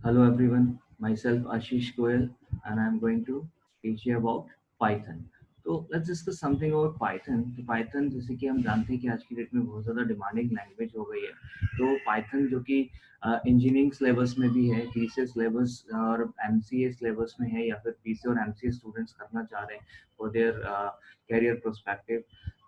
Hello everyone, myself Ashish Goyal and I'm going to teach you about Python. तो let's discuss something about Python. तो Python जैसे कि हम जानते हैं कि आज की डेट में बहुत ज़्यादा डिमांडिंग लैंग्वेज हो गई है. तो Python जो कि इंजीनियरिंग सिलेबस में भी है, पीसीए सिलेबस और एमसीए सिलेबस में है या फिर पीसीए और एमसीए स्टूडेंट्स करना चाह रहे हैं for their career prospective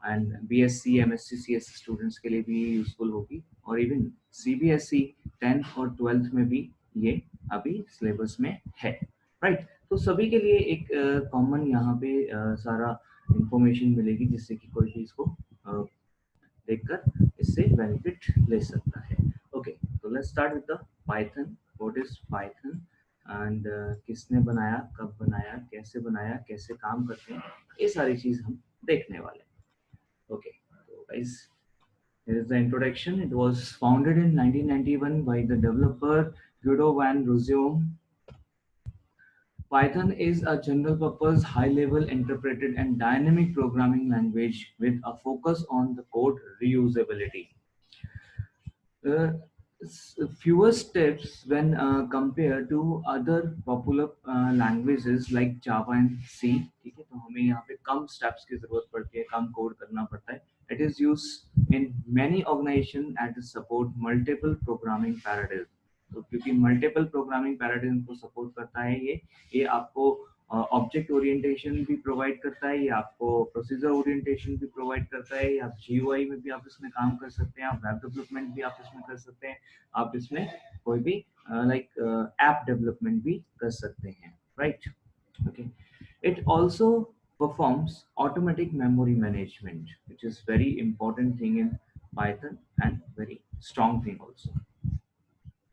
and BSc MSc सीएससी स्टूडेंट्स के लिए भी यूजफुल होगी और इवन सीबीएसई 10th और 12th में भी ये अभी सिलेबस में है. राइट. तो सभी के लिए एक कॉमन यहाँ पे सारा इंफॉर्मेशन मिलेगी जिससे कि कोई भी इसको देखकर इससे बेनिफिट ले सकता है. ओके, तो let's start with the Python. What is Python and किसने बनाया, कब बनाया, कैसे काम करते हैं, ये सारी चीज हम देखने वाले हैं. ओके, तो guys, here is the introduction. It was founded in 1991 by the developer Guido van Rossum. Python is a general-purpose, high-level interpreted and dynamic programming language with a focus on the code reusability. Fewer steps when compared to other popular languages like Java and C. ठीक है, तो हमें यहाँ पे कम steps की जरूरत पड़ती है, कम कोड करना पड़ता है. It is used in many organizations and support multiple programming paradigms. तो क्योंकि मल्टीपल प्रोग्रामिंग पैराडाइम को सपोर्ट करता है, ये आपको ऑब्जेक्ट ओरिएंटेशन भी प्रोवाइड करता है, ये आपको प्रोसीजर ओरिएंटेशन भी प्रोवाइड करता है, आप जीयूआई में भी आप इसमें काम कर सकते हैं, आप वेब डेवलपमेंट भी आप इसमें कर सकते हैं, आप इसमें कोई भी लाइक ऐप डेवलपमेंट भी कर सकते हैं. Right. Okay. It also performs automatic memory management, which is very important thing in Python and very strong thing also.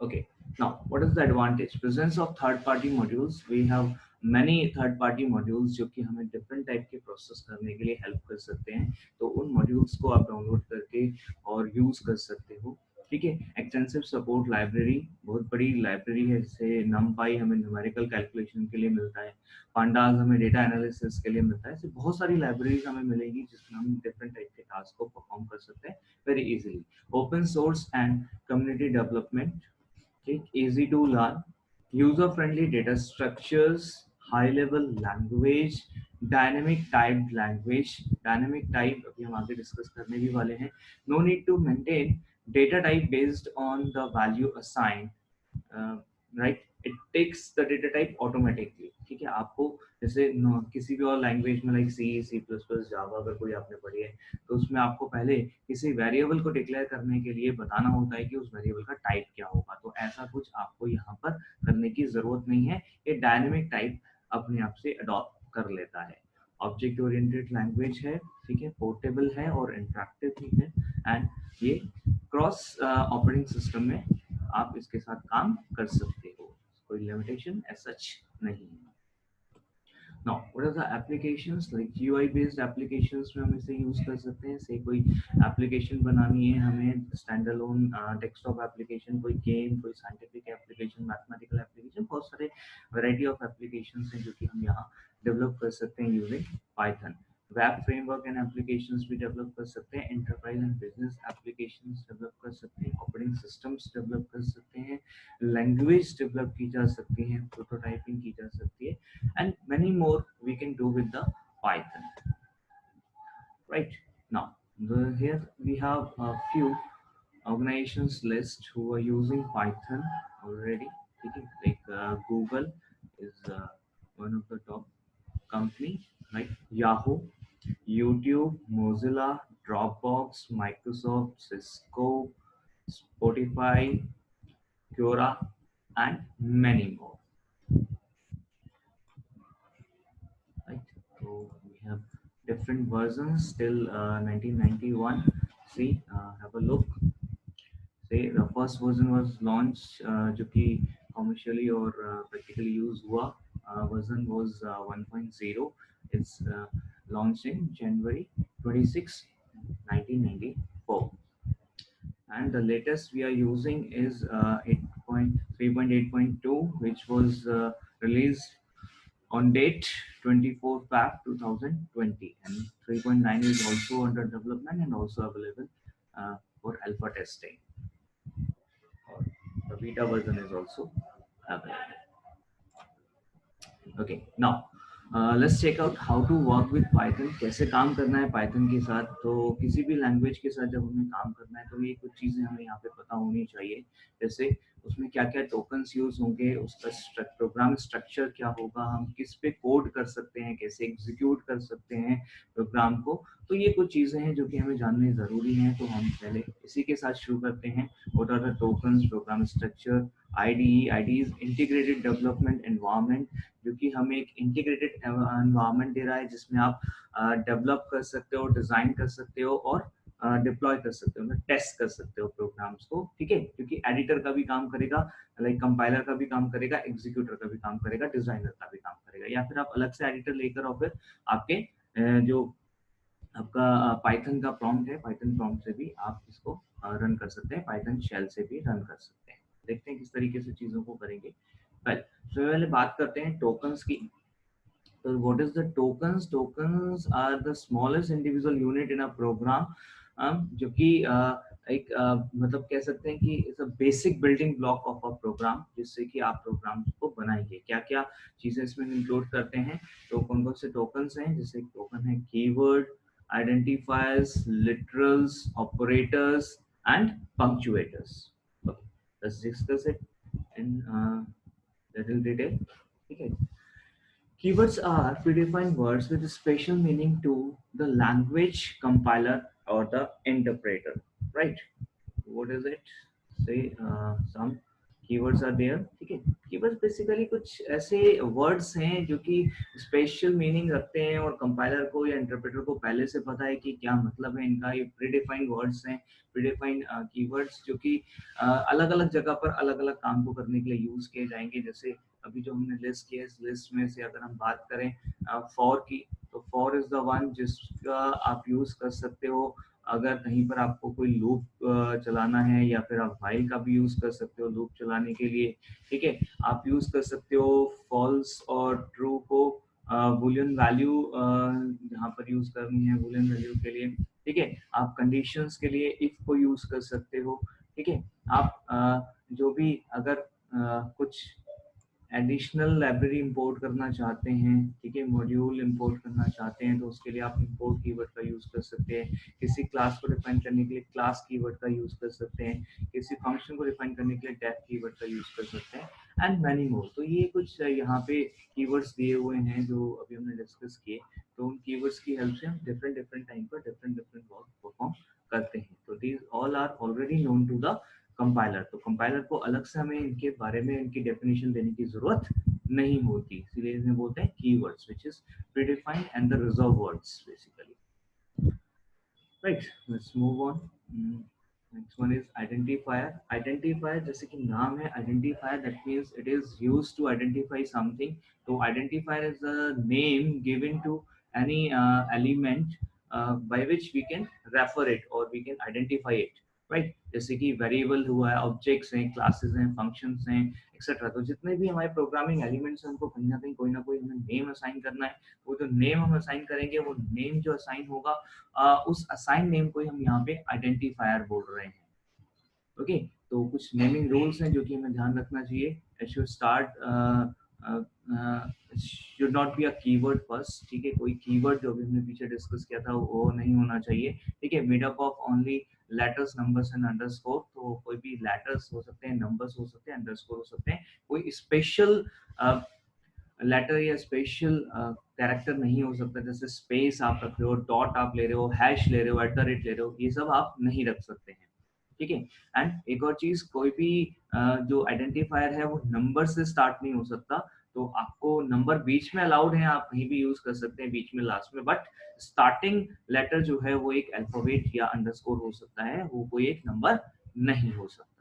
Okay, now what is the advantage? Presence of third-party modules. We have many third-party modules जो कि हमें different type के process करने के लिए help कर सकते हैं. तो उन modules को आप download करके और use कर सकते हो. ठीक है. एक्सटेंसिव सपोर्ट लाइब्रेरी, बहुत बड़ी लाइब्रेरी है. जैसे numpy हमें न्यूमेरिकल कैलकुलेशन के लिए मिलता है, pandas हमें डेटा एनालिसिस के लिए मिलता है. ऐसे बहुत सारी लाइब्रेरीज हमें मिलेगी जिसमें हम डिफरेंट टाइप के टास्क को परफॉर्म कर सकते हैं very easily. Open source and community development. Okay, easy to learn, user-friendly data structures, high-level language, dynamic typed language. Dynamic type अभी हम आगे डिस्कस करने भी वाले हैं. No need to maintain data type based on the value assigned. Right. It takes the data type automatically. ठीक है. आपको जैसे किसी भी और लैंग्वेज में like C, C plus plus, Java अगर कोई आपने पढ़ी है तो उसमें आपको पहले किसी वेरिएबल को डिक्लेयर करने के लिए बताना होता है कि उस वेरिएबल का टाइप क्या होगा. तो ऐसा कुछ आपको यहाँ पर करने की जरूरत नहीं है. ये डायनेमिक टाइप अपने आप से अडॉप्ट कर लेता है. ऑब्जेक्ट ओरिएंटेड लैंग्वेज है. ठीक है. पोर्टेबल है और इंटरेक्टिव भी है एंड ये क्रॉस ऑपरेटिंग सिस्टम में आप इसके साथ काम कर सकते हो. कोई लिमिटेशन एज सच नहीं है. Now, what are the applications? Like GUI based applications में हम इसे यूज कर सकते हैं. से कोई एप्लीकेशन बनानी है हमें, स्टैंड अलोन डेस्कटॉप एप्लीकेशन, कोई गेम, कोई साइंटिफिक एप्लीकेशन, मैथमेटिकल एप्लीकेशन, बहुत सारे वैरायटी ऑफ एप्लीकेशंस हैं जो कि हम यहाँ डेवलप कर सकते हैं using Python. Web framework and applications भी डेवलप कर सकते हैं, enterprise and business applications develop कर सकते हैं, ऑपरेटिंग सिस्टम्स डेवलप कर सकते हैं, लैंग्वेज डेवलप की जा सकती है, प्रोटोटाइपिंग की जा सकती है, and many more we can do with the Python. Right. Now here we have a few organizations list who are using Python already. Okay. Like Google is one of the top company, like Yahoo, YouTube, Mozilla, Dropbox, Microsoft, Cisco, Spotify, Quora, and many more. Right. So we have different versions till 1991. See, have a look. Say the first version was launched, जो कि commercially और practically use हुआ. Version was 1.0. It's launched in January 26, 1994. And the latest we are using is 8.3.8.2, which was released on date 24 Feb 2020, and 3.9 is also under development and also available for alpha testing, or the beta version is also okay now let's check out how to work with Python, कैसे काम करना है Python के साथ। तो किसी भी language के साथ जब हमें काम करना है तो ये कुछ चीज़ें हमें यहाँ पे पता होनी चाहिए। जैसे उसमें क्या क्या टोकन्स यूज होंगे, उसका प्रोग्राम स्ट्रक्चर क्या होगा, हम किस पे कोड कर सकते हैं, कैसे एग्जीक्यूट कर सकते हैं प्रोग्राम को। तो ये कुछ चीज़ें हैं जो कि हमें जाननी ज़रूरी हैं। तो हम पहले इसी के साथ शुरू करते हैं। What are the tokens, program structure, IDE, IDEs integrated development environment, जो कि हमें एक इंटीग्रेटेड एनवायरनमेंट दे रहा है जिसमें आप डेवलप कर सकते हो, डिजाइन कर सकते हो और डिप्लॉय कर सकते हो, टेस्ट कर सकते हो प्रोग्राम्स को। ठीक है, क्योंकि एडिटर का भी काम करेगा, लाइक कंपाइलर का भी काम करेगा, एग्जीक्यूटर का भी काम करेगा, डिजाइनर का भी काम करेगा। या फिर आप अलग से एडिटर लेकर और फिर आपके जो आपका पाइथन का प्रॉम्प्ट है, पाइथन प्रॉम्प्ट से भी आप इसको रन कर सकते हैं, पाइथन शेल से भी रन कर सकते हैं। देखते हैं किस तरीके से चीजों को करेंगे। पहले बात करते हैं टोकन्स की। So what is the tokens? Tokens are the smallest individual unit in a program, जो कि एक मतलब कह सकते हैं कि it's a basic building block of a program, जिससे कि आप प्रोग्राम को बनाएंगे। क्या क्या चीजें इसमें इंक्लूड करते हैं, तो कौन कौन से टोकन्स हैं। जैसे टोकन है keyword, identifiers, literals, operators and punctuators. Let's discuss it in little detail. ठीक है, keywords are predefined words with a special meaning to the language compiler or the interpreter, right? What is it? Say some keywords are there. ठीक है, keywords basically कुछ ऐसे words हैं जो कि special meaning रखते हैं और compiler को या interpreter को पहले से पता है कि क्या मतलब है इनका। ये predefined words हैं, predefined keywords, जो कि अलग अलग जगह पर अलग अलग काम को करने के लिए यूज किए जाएंगे। जैसे अभी जो हमने लिस्ट किया, इस लिस्ट में से अगर हम बात करें फॉर की, तो फॉर इज द वन जिसका आप यूज कर सकते हो अगर कहीं पर आपको कोई लूप चलाना है, या फिर आप व्हाइल का भी यूज कर सकते हो लूप चलाने के लिए। ठीक है, आप यूज कर सकते हो फॉल्स और ट्रू को बूलियन वैल्यू जहाँ पर यूज करनी है बूलियन वैल्यू के लिए। ठीक है, आप कंडीशंस के लिए इफ को यूज कर सकते हो। ठीक है, आप जो भी अगर कुछ एडिशनल लाइब्रेरी इंपोर्ट करना चाहते हैं, ठीक है, मॉड्यूल इंपोर्ट करना चाहते हैं, तो उसके लिए आप इंपोर्ट कीवर्ड का यूज कर सकते हैं। किसी क्लास को डिफाइन करने के लिए क्लास कीवर्ड का यूज कर सकते हैं। किसी फंक्शन को डिफाइन करने के लिए डेफ कीवर्ड का यूज कर सकते हैं, एंड मैनी मोर। तो ये कुछ यहाँ पे कीवर्ड्स दिए हुए हैं जो अभी हमने डिस्कस किए। तो उन कीवर्ड्स की हेल्प से हम डिफरेंट डिफरेंट टाइम पर डिफरेंट डिफरेंट वर्क परफॉर्म करते हैं। तो these all are already known to the compiler. तो कंपाइलर को अलग से हमें इनके बारे में इनकी डेफिनेशन देने की जरूरत नहीं होती, इसलिए इन्हें बोलते हैं keywords, which is predefined and the reserved words basically. Right, let's move on. Next one is identifier. Identifier जैसे कि नाम है identifier, that means it is used to identify something. तो identifier is a name given to any element by which we can refer it or we can identify it, right. जैसे कि variable हुआ है, objects हैं, classes हैं, functions हैं, etcetera. तो जितने भी हमारे प्रोग्रामिंग एलिमेंट्स हैं उनको कहीं ना कहीं कोई ना कोई हमें नेम असाइन करना है। वो जो नेम हम असाइन करेंगे, वो नेम जो असाइन होगा उस असाइन नेम को ही हम यहाँ पे आइडेंटिफायर बोल रहे हैं। ओके, तो कुछ नेमिंग रूल्स हैं जो कि हमें ध्यान रखना चाहिए। It should start should not be a keyword first. ठीक है, कोई कीवर्ड जो भी हमने पीछे डिस्कस किया था वो नहीं होना चाहिए। ठीक है, made up of only letters, numbers and underscore. तो कोई भी लेटर्स हो सकते हैं, नंबर्स हो सकते हैं, अंडरस्कोर हो सकते हैं। कोई स्पेशल लेटर या स्पेशल कैरेक्टर नहीं हो सकता। जैसे स्पेस आप रख रहे हो, डॉट आप ले रहे हो, हैश ले रहे हो, एट द रेट ले रहे हो, ये सब आप नहीं रख सकते हैं। ठीक है, एंड एक और चीज, कोई भी जो आइडेंटिफायर है वो नंबर से स्टार्ट नहीं हो सकता। तो आपको नंबर बीच में अलाउड है, आप कहीं भी यूज कर सकते हैं, बीच में, लास्ट में, बट स्टार्टिंग लेटर जो है वो एक अल्फाबेट या अंडरस्कोर हो सकता है, वो कोई एक नंबर नहीं हो सकता।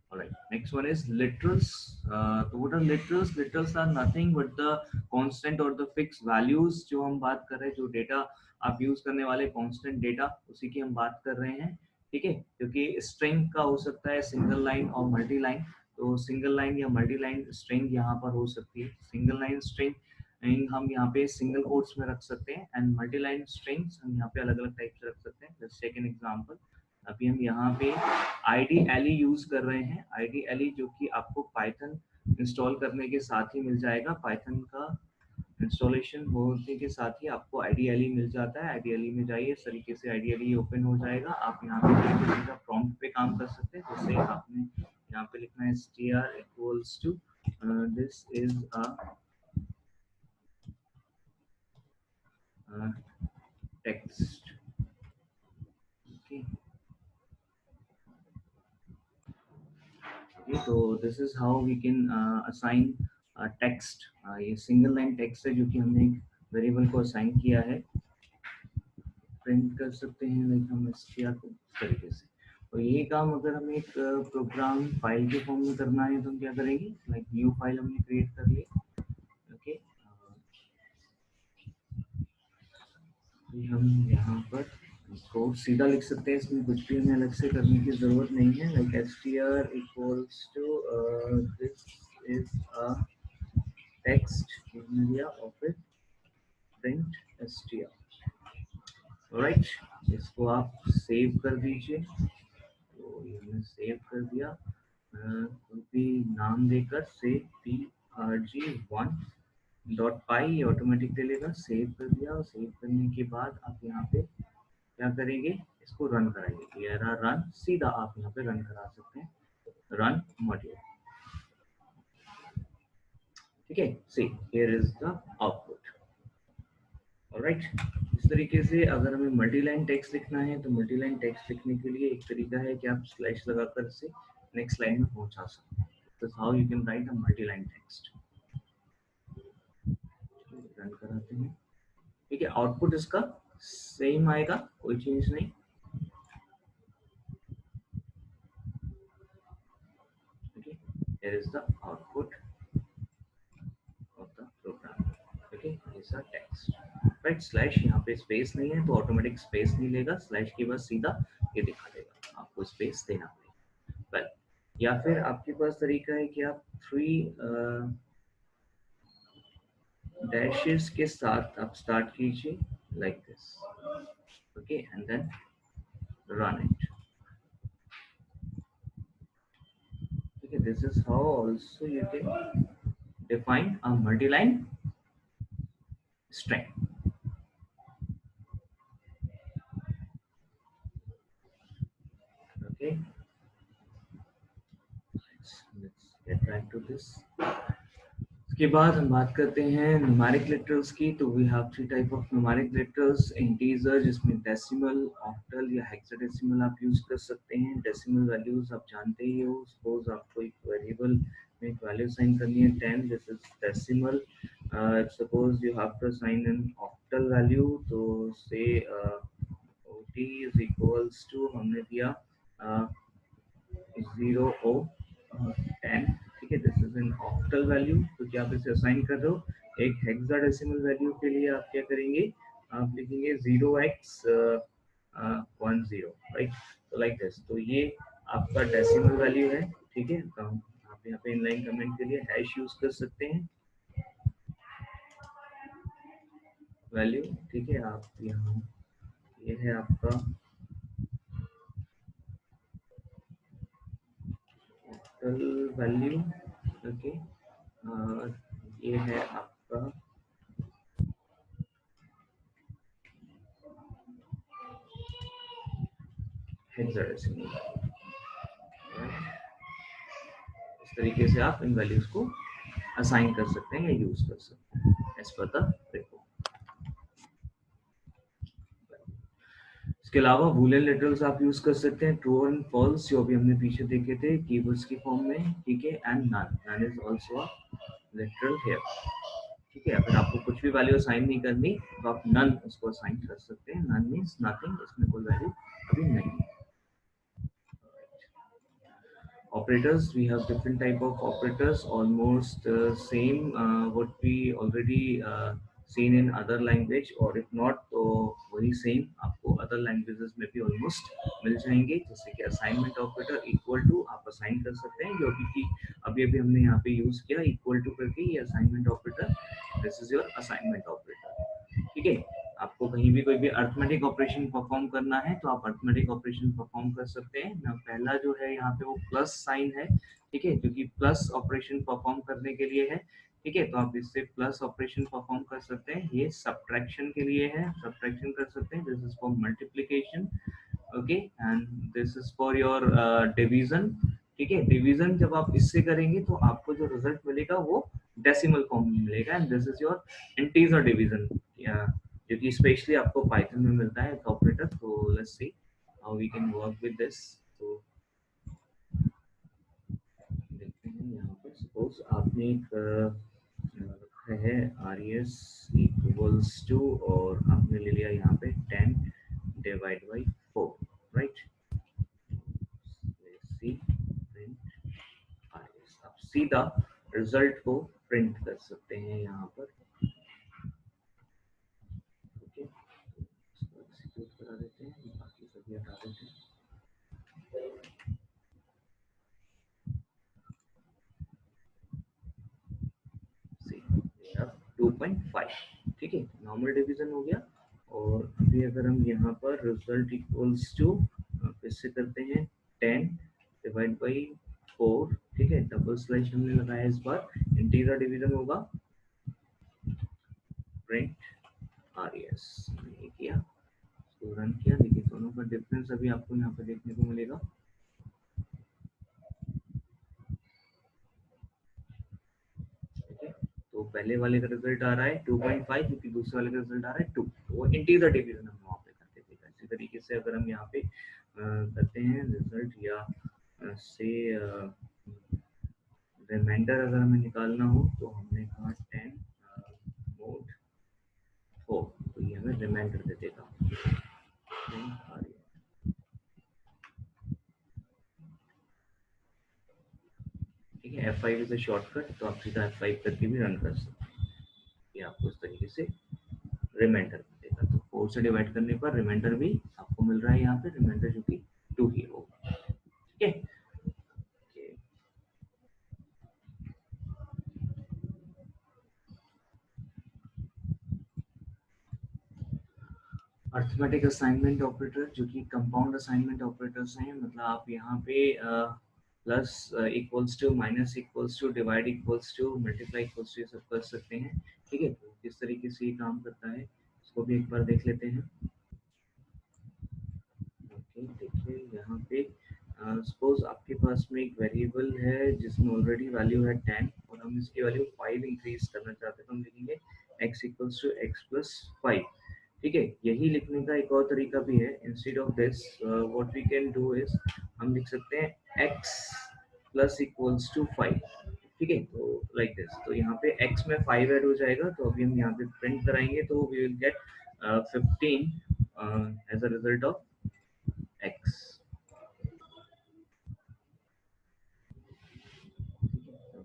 Alright, next one is literals. तो what are literals? Literals are nothing but the constant or the fixed values जो हम बात कर रहे हैं, जो डेटा आप यूज करने वाले constant डेटा, उसी की हम बात कर रहे हैं। ठीक है, क्योंकि स्ट्रिंग का हो सकता है सिंगल लाइन और मल्टी लाइन। तो सिंगल लाइन या मल्टी लाइन स्ट्रिंग यहाँ पर हो सकती है। सिंगल लाइन स्ट्रिंग हम यहाँ पे सिंगल कोट्स में रख सकते हैं, एंड मल्टी लाइन स्ट्रिंग्स हम यहाँ पे अलग अलग टाइप से रख सकते हैं। Let's take an example. अभी हम यहाँ पे IDLE यूज कर रहे हैं। IDLE जो कि आपको पाइथन इंस्टॉल करने के साथ ही मिल जाएगा। पाइथन का इंस्टॉलेशन होने के साथ ही आपको IDLE मिल जाता है। IDLE में जाइए, इस तरीके से IDLE ओपन हो जाएगा। आप यहाँ पे सीधा प्रॉम्प्ट पे काम कर सकते हैं। जैसे आपने यहाँ पे लिखना है str equals to this is a text, okay. Okay, so this is how we can assign text। ये सिंगल लाइन टेक्स्ट है जो कि हमने एक वेरिएबल को असाइन किया है। प्रिंट कर सकते हैं लाइक हम str को इस तरीके से। और यही काम अगर हमें एक प्रोग्राम फाइल के फॉर्म में करना है तो हम क्या करेंगे, लाइक न्यू फाइल हमने क्रिएट कर ली, ओके। हम यहाँ पर कोड सीधा लिख सकते हैं, इसमें कुछ भी हमें अलग से करने की जरूरत नहीं है। Like str equals to this is a text area of it print str, right. इसको आप सेव कर दीजिए। तो ये हमने सेव कर दिया। कोई भी नाम देकर सेव prg1.py ऑटोमेटिक ले लेगा। सेव कर दिया। और सेव करने के बाद आप यहाँ पे क्या करेंगे, इसको रन कराएंगे। ये रन, सीधा आप यहाँ पे रन करा सकते हैं, रन मॉड्यूल, ठीक है। See here is the output, alright. इस तरीके से अगर हमें मल्टी लाइन टेक्स्ट लिखना है तो मल्टी लाइन टेक्स्ट लिखने के लिए एक तरीका है कि आप स्लैश लगाकर इसे नेक्स्ट लाइन में पहुंचा सकते हैं। तो how you can write a multi line text. Run कराते हैं, ठीक है। आउटपुट इसका सेम आएगा, कोई चेंज नहीं, ठीक है। Here is the output of the program, okay. Is a text, right. Slash यहाँ पे स्पेस नहीं है तो ऑटोमेटिक स्पेस नहीं लेगा, स्लैश के बाद सीधा ये दिखा देगा, आपको स्पेस देना पड़ेगा। वेल, या फिर आपके पास तरीका है कि आप 3 डैशेस के साथ आप स्टार्ट कीजिए, like this, okay, and then run it, ठीक है। This is how also you can define a multi-line string, okay। Let's get back to this। इसके बाद हम बात करते हैं न्यूमेरिक लेटर्स की। तो we have 3 type of numeric letters. Integer, जिसमें डेसिमल, ऑक्टल या हेक्साडेसिमल आप यूज कर सकते हैं। डेसिमल वैल्यूज आप जानते ही हो। सपोज आपको एक वेरिएबल में एक वैल्यू असाइन करनी है 10, this is decimal. Suppose you have to assign an octal value, तो say OT is equals to, हमने दिया 0 O 10, ठीक है। This is an octal value, तो क्या आप इसे असाइन कर रहे हो। एक हेक्साडेसिमल वैल्यू के लिए आप क्या करेंगे, आप लिखेंगे 0x10, राइट। तो लाइक दिस। तो ये आपका डेसिमल वैल्यू है, ठीक है। तो आप यहाँ पे इनलाइन कमेंट के लिए हैश यूज कर सकते हैं, वैल्यू, ठीक है। आप यहाँ, ये है आपका ऑक्टल वैल्यू, ओके। ये है आपका हेक्साडेसिमल, इस तरीके से आप इन वैल्यूज को असाइन कर सकते हैं या यूज कर सकते हैं एज पर द रिपोर्ट। इसके अलावा बूलियन लिटरल्स आप यूज कर सकते हैं, ट्रू एंड फॉल्स, जो अभी हमने पीछे देखे थे कीवर्ड्स की फॉर्म में, ठीक है। And none, none is also a literal here, ठीक है। अगर आपको कुछ भी वैल्यू असाइन नहीं करनी तो आप नन उसको असाइन कर सकते हैं। नन मींस नथिंग, इसमें कोई वैल्यू अभी नहीं है। Operators, we have different type of operators, almost same what we already seen in other language, or if not तो वही same आपको other languages में भी almost मिल जाएंगे। जैसे कि assignment operator, equal to आप assign कर सकते हैं, जो अभी अभी हमने यहाँ पे यूज किया equal to करके, ये assignment operator, this is your assignment operator, ठीक है। आपको कहीं भी कोई भी अर्थमेटिक ऑपरेशन परफॉर्म करना है तो आप अर्थमेटिक ऑपरेशन परफॉर्म कर सकते हैं ना। पहला जो है यहाँ पे वो प्लस साइन है, ठीक है, क्योंकि प्लस ऑपरेशन परफॉर्म करने के लिए है, ठीक है, तो आप इससे प्लस ऑपरेशन परफॉर्म कर सकते हैं। ये सब्ट्रैक्शन के लिए है, सब्ट्रैक्शन कर सकते हैं। This is for multiplication, okay, and this is for your division, ठीक है। डिवीजन जब आप इससे करेंगे तो आपको जो रिजल्ट मिलेगा वो डेसिमल फॉर्म में मिलेगा, and this is your integer division, जो कि स्पेशली आपको पाइथन में मिलता है ऑपरेटर। तो let's see how we can work with this. तो देखते हैं यहाँ पर, सपोज आपने एक रखा है आर एस इक्वल्स टू, और आपने ले लिया यहाँ पे 10 divide by 4, right. See print R S, आप सीधा रिजल्ट को प्रिंट कर सकते हैं यहाँ पर, ओके। इसको एग्जीक्यूट करा देते हैं, बाकी सभी हटा देते हैं। सी 2.5, ठीक है, नॉर्मल डिवीजन हो गया। और अभी अगर हम यहाँ पर रिजल्ट इक्वल्स टू फिर से करते हैं 10 डिवाइड बाई 4, ठीक है, डबल स्लैश हमने लगाया इस बार, इंटीजर डिवीजन होगा, प्रिंट आर एस ये किया, तो रन किया। देखिए दोनों का डिफरेंस अभी आपको यहाँ पे देखने को मिलेगा, ठीक है। तो पहले वाले का रिजल्ट आ रहा है 2.5, क्योंकि दूसरे वाले का रिजल्ट आ रहा है 2, तो वो इंटीजर डिवीजन हम वहाँ पे करते थे। इसी तरीके से अगर हम यहाँ पे करते हैं रिजल्ट, या से रिमाइंडर अगर हमें निकालना हो, तो हमने कहा 10 मोड 4, तो ये हमें रिमाइंडर दे देगा। ठीक है, F5 इज अ शॉर्टकट, तो आप सीधा F5 करके भी रन कर सकते हैं। ये आपको इस तरीके से रिमाइंडर देगा। तो 4 से डिवाइड करने पर रिमाइंडर भी आपको मिल रहा है यहाँ पे, रिमाइंडर जो कि 2 ही होगा, ठीक है। अर्थमेटिक असाइनमेंट ऑपरेटर जो कि कंपाउंड असाइनमेंट ऑपरेटर्स हैं, मतलब आप यहाँ पे plus equals to, minus equals to, divide equals to, multiply equals to, ये सब कर सकते हैं, ठीक है। तो किस तरीके से ये काम करता है इसको भी एक बार देख लेते हैं। ओके, देखिए यहाँ पे सपोज आपके पास में एक वेरिएबल है जिसमें ऑलरेडी वैल्यू है 10, और हम इसकी वैल्यू 5 इंक्रीज करना चाहते हैं, तो हम लिखेंगे x equals to x plus 5, ठीक है। यही लिखने का एक और तरीका भी है, instead of this what we can do is, हम लिख सकते हैं x प्लस इक्वल्स टू 5, ठीक है, तो लाइक दिस। तो यहाँ पे x में 5 ऐड हो जाएगा, तो अभी हम यहाँ पे प्रिंट कराएंगे, तो we will get 15 as a result of x,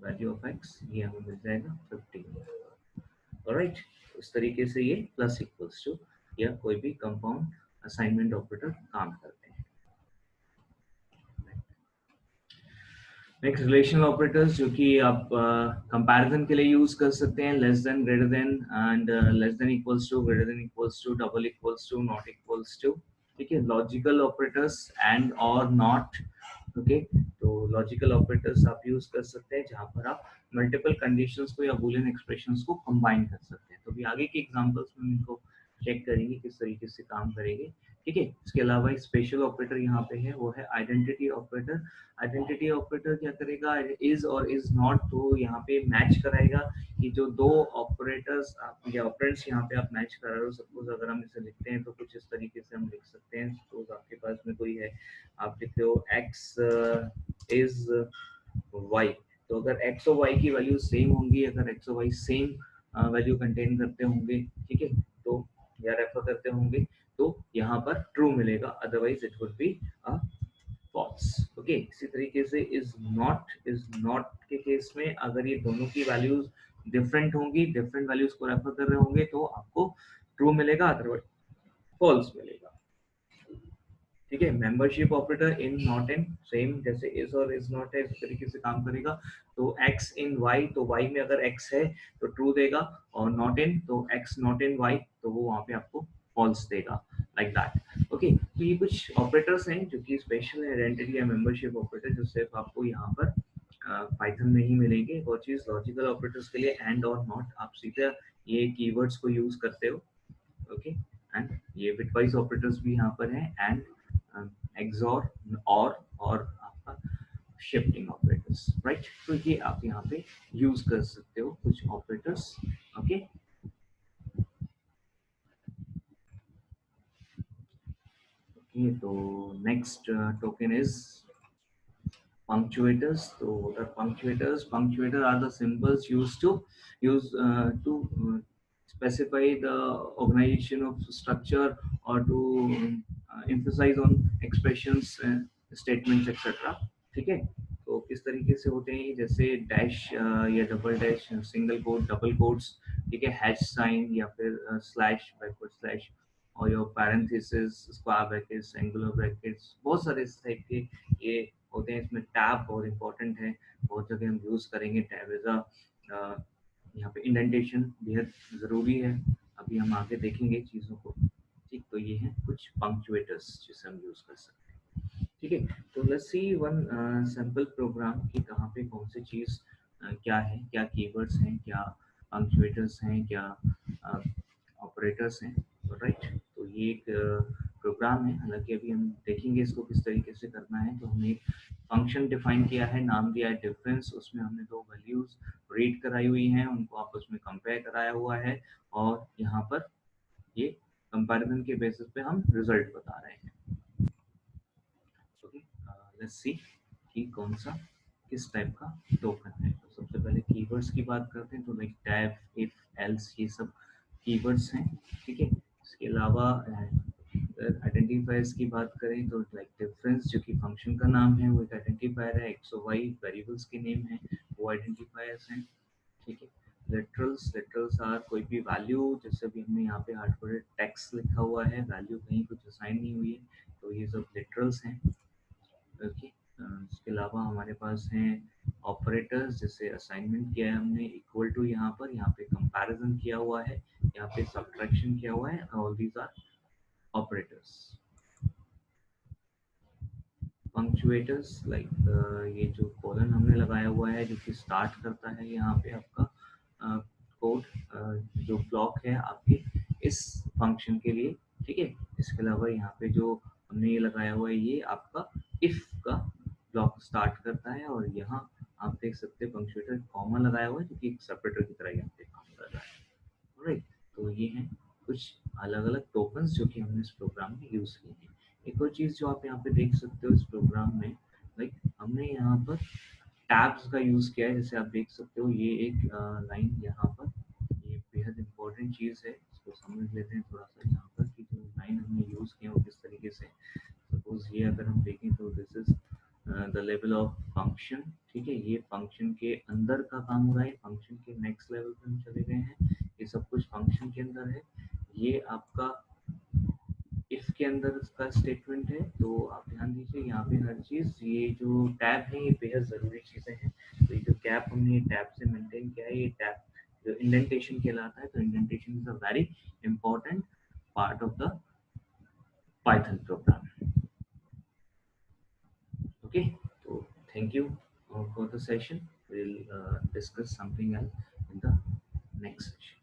value of x ये हमें मिल जाएगा 15, ऑलराइट। इस तरीके से ये प्लस इक्वल्स टू या कोई भी कंपाउंड असाइनमेंट ऑपरेटर काम करते हैं। नेक्स्ट रिलेशनल ऑपरेटर्स जो कि आप कंपैरिजन के लिए यूज कर सकते हैं, less than, greater than, and less than equals to, greater than equals to, double equals to, not equals to, ठीक है। लॉजिकल ऑपरेटर्स एंड और नॉट, ओके। तो लॉजिकल ऑपरेटर्स आप यूज कर सकते हैं जहां पर आप मल्टीपल कंडीशंस को या बूलियन एक्सप्रेशंस को कंबाइन कर सकते हैं। तो भी आगे के एग्जांपल्स में इनको चेक करेंगे किस तरीके से काम करेंगे, ठीक है। इसके अलावा एक स्पेशल ऑपरेटर यहाँ पे है, वो है आइडेंटिटी ऑपरेटर। आइडेंटिटी ऑपरेटर क्या करेगा, इज और इज नॉट, तो यहाँ पे मैच कराएगा कि जो दो ऑपरेटर्स आप या ऑपरेंड्स यहाँ पे आप मैच करा रहे हो। सपोज अगर हम इसे लिखते हैं तो कुछ इस तरीके से हम लिख सकते हैं। सपोज आपके पास में कोई है, आप लिखते हो x इज y, तो अगर x और y की वैल्यू सेम होंगी, अगर x और y सेम वैल्यू कंटेन करते होंगे, ठीक है, तो या रेफर करते होंगे, तो यहाँ पर ट्रू मिलेगा, otherwise it would be a false, okay. इसी तरीके से इज नॉट के केस में अगर ये दोनों की वैल्यूज डिफरेंट होंगी, डिफरेंट वैल्यूज को रेफर कर रहे होंगे, तो आपको ट्रू मिलेगा, अदरवाइज फॉल्स मिलेगा, ठीक है। Membership operator in not in same जैसे इज और इज नॉट है इस तरीके से काम करेगा। तो एक्स इन वाई, तो वाई में अगर एक्स है तो ट्रू देगा, और नॉट इन तो एक्स नॉट इन वाई तो वो वहां पे आपको फॉल्स देगा, लाइक दैट। ओके, तो ये कुछ ऑपरेटर्स हैं जो कि स्पेशल आइडेंटिटी या मेंबरशिप ऑपरेटर जो सिर्फ आपको यहाँ पर पाइथन में ही मिलेंगे। एक और चीज, लॉजिकल ऑपरेटर्स के लिए एंड और नॉट आप सीधे ये कीवर्ड्स को यूज करते हो। ओके, एंड ये बिटवाइज ऑपरेटर्स भी यहाँ पर हैं, एंड एक्सॉर और आपका शिफ्टिंग ऑपरेटर्स, राइट। तो ये आप यहाँ पे यूज कर सकते हो कुछ ऑपरेटर्स। ओके, तो next token is punctuators. So what are punctuators? Punctuators are the symbols used to specify the organization of structure or to emphasize on expressions, statements, etc. ठीक है। तो किस तरीके से होते हैं, जैसे डैश या double dash, single quote, double quotes, ठीक है, हैश साइन या फिर स्लैश, बैकवर्ड स्लैश, और your parenthesis, square brackets, angular brackets, बहुत सारे इस टाइप के ये होते हैं। इसमें टैब बहुत इंपॉर्टेंट है, बहुत जगह हम यूज करेंगे टैब एज अ, यहाँ पे इंडेंटेशन बेहद जरूरी है, अभी हम आगे देखेंगे चीजों को। ठीक, तो ये हैं कुछ पंक्चुएटर्स जिसे हम यूज कर सकते हैं। ठीक है, तो let's C one sample program कि कहाँ पे कौन सी चीज क्या है, क्या कीवर्ड्स हैं, क्या पंक्चुएटर्स हैं, क्या ऑपरेटर्स हैं, राइट। तो ये एक प्रोग्राम है, हालांकि अभी हम देखेंगे इसको किस तरीके से करना है। तो हमने एक फंक्शन डिफाइन किया है, नाम दिया है डिफरेंस, उसमें हमने दो वैल्यूज रीड कराई हुई हैं, उनको आपस में कंपेयर कराया हुआ है, और यहाँ पर ये कंपैरिजन के बेसिस पे हम रिजल्ट बता रहे हैं। ओके, लेट्स सी कि कौन सा किस टाइप का टोकन है। तो सबसे पहले कीवर्ड्स की बात करते हैं, तो लाइक टैब, इफ, एल्स, ये सब कीवर्ड्स हैं। ठीक है, इसके अलावा आइडेंटिफायर्स की बात करें तो लाइक डिफरेंस जो कि फंक्शन का नाम है वो एक आइडेंटिफायर है, एक्स और वाई वेरिएबल्स के नेम है, वो आइडेंटिफायर्स हैं। ठीक है, लिटरल्स आर कोई भी वैल्यू, जैसे भी हमने यहाँ पे हार्ड कोडेड टेक्स्ट लिखा हुआ है, वैल्यू कहीं कुछ असाइन नहीं हुई है, तो ये सब लिटरल्स हैं। ओके, इसके अलावा हमारे पास हैं ऑपरेटर्स, जैसे असाइनमेंट किया है हमने इक्वल टू, यहाँ पे कंपैरिजन किया हुआ है, यहाँ पे सब्ट्रैक्शन किया हुआ है, all these are operators. Punctuators like ये जो कॉलन हमने लगाया हुआ है जो कि स्टार्ट करता है यहाँ पे आपका कोड, जो ब्लॉक है आपके इस फंक्शन के लिए। ठीक है, इसके अलावा यहाँ पे जो हमने ये लगाया हुआ है ये आपका इफ का ब्लॉक स्टार्ट करता है, और यहाँ आप देख सकते हैं पंक्चुएटर कॉमा लगाया हुआ है जो कि एक सेपरेटर की तरह यहाँ पे काम कर रहा है, राइट। तो ये हैं कुछ अलग अलग टोकन्स जो कि हमने इस प्रोग्राम में यूज किए हैं। एक और चीज जो आप यहाँ पे देख सकते हो इस प्रोग्राम में, लाइक हमने यहाँ पर टैब्स का यूज किया है, जैसे आप देख सकते हो ये एक लाइन यहाँ पर, ये बेहद इंपॉर्टेंट चीज है, इसको समझ लेते हैं थोड़ा सा यहाँ पर कि जो लाइन हमने यूज किया वो किस तरीके से। सपोज ये अगर हम देखें तो this is the level of function. ठीक है, ये फंक्शन के अंदर का काम हो रहा है, फंक्शन के नेक्स्ट लेवल पे हम चले गए हैं, ये सब कुछ फंक्शन के अंदर है। ये आपका इफ के अंदर इसका स्टेटमेंट है, तो आप ध्यान दीजिए यहाँ पे हर चीज, ये जो टैब है ये बेहद जरूरी चीजें हैं। तो ये जो कैप हमने टैब से मेंटेन किया है, ये टैब जो इंडेंटेशन कहलाता है, तो indentation is a very important part of the Python programme. Okay, so thank you for the session. We'll discuss something else in the next session.